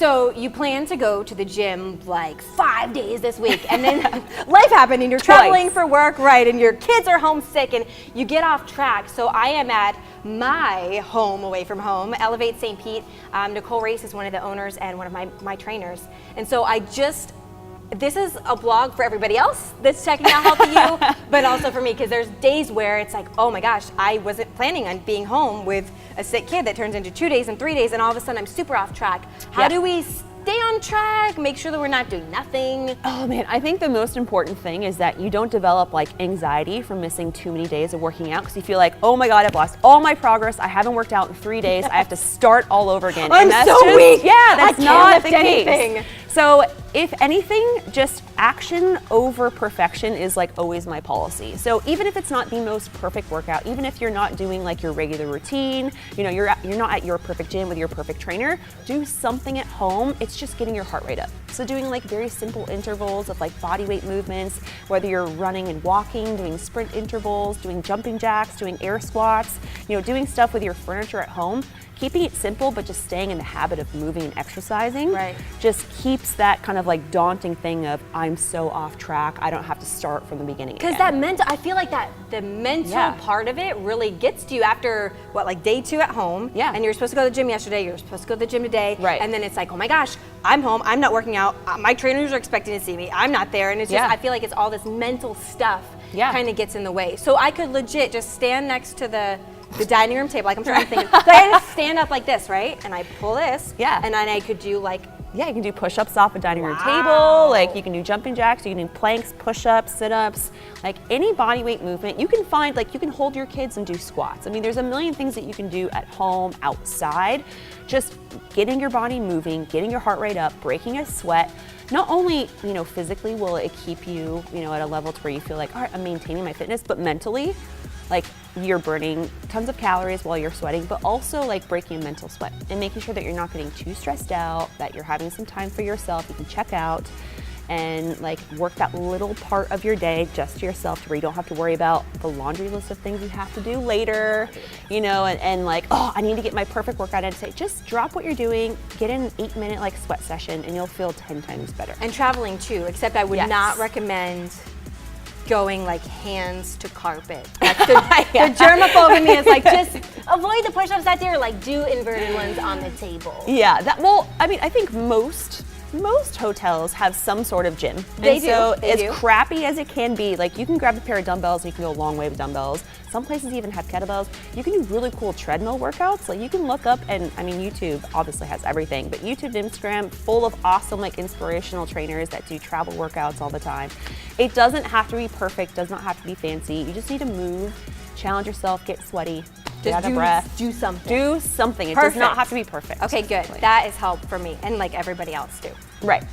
So you plan to go to the gym like 5 days this week, and then life happened and you're traveling for work, right, and your kids are homesick and you get off track. So I am at my home away from home, Elevate St. Pete. Nicole Race is one of the owners and one of my trainers. And so this is a blog for everybody else that's checking out Healthy You, but also for me, because there's days where it's like, oh my gosh, I wasn't planning on being home with a sick kid that turns into 2 days and 3 days, and all of a sudden I'm super off track. How do we stay on track, make sure that we're not doing nothing? Oh man, I think the most important thing is that you don't develop like anxiety from missing too many days of working out, because you feel like, oh my God, I've lost all my progress. I haven't worked out in 3 days. I have to start all over again. I'm so weak. Yeah, that's not the case. Anything. So if anything, just action over perfection is like always my policy. So even if it's not the most perfect workout, even if you're not doing like your regular routine, you know, you're not at your perfect gym with your perfect trainer, do something at home. It's just getting your heart rate up. So doing like very simple intervals of like body weight movements, whether you're running and walking, doing sprint intervals, doing jumping jacks, doing air squats, you know, doing stuff with your furniture at home. Keeping it simple, but just staying in the habit of moving and exercising just keeps that kind of like daunting thing of, I'm so off track, I don't have to start from the beginning again. Because that mental, I feel like that the mental part of it really gets to you after, what, like day 2 at home, and you're supposed to go to the gym yesterday, you're supposed to go to the gym today, and then it's like, oh my gosh, I'm home, I'm not working out, my trainers are expecting to see me, I'm not there, and it's just, I feel like it's all this mental stuff kind of gets in the way. So I could legit just stand next to the dining room table, like I'm trying to think. So I just stand up like this, right? And I pull this, and then I could do like, you can do push-ups off a dining room table, like you can do jumping jacks, you can do planks, push-ups, sit-ups, like any body weight movement. You can find, like you can hold your kids and do squats. I mean, there's a million things that you can do at home, outside. Just getting your body moving, getting your heart rate up, breaking a sweat. Not only, you know, physically will it keep you, you know, at a level to where you feel like, all right, I'm maintaining my fitness, but mentally, like you're burning tons of calories while you're sweating, but also like breaking a mental sweat and making sure that you're not getting too stressed out, that you're having some time for yourself, you can check out and like work that little part of your day just to yourself to where you don't have to worry about the laundry list of things you have to do later, you know, and like, oh, I need to get my perfect workout in today. Just drop what you're doing, get an 8-minute like sweat session and you'll feel 10 times better. And traveling too, except I would not recommend going like hands to carpet. That's the germaphobe in me is like, just avoid the push-ups that day, or like do inverted ones on the table. Yeah, well, I mean, I think most hotels have some sort of gym. They do. So as crappy as it can be, like you can grab a pair of dumbbells and you can go a long way with dumbbells. Some places even have kettlebells. You can do really cool treadmill workouts. Like you can look up, and I mean, YouTube obviously has everything, but YouTube and Instagram full of awesome like inspirational trainers that do travel workouts all the time. It doesn't have to be perfect, does not have to be fancy. You just need to move, challenge yourself, get sweaty, get out of breath. Do something. Do something. It does not have to be perfect. Okay, good. That is help for me and like everybody else too. Right.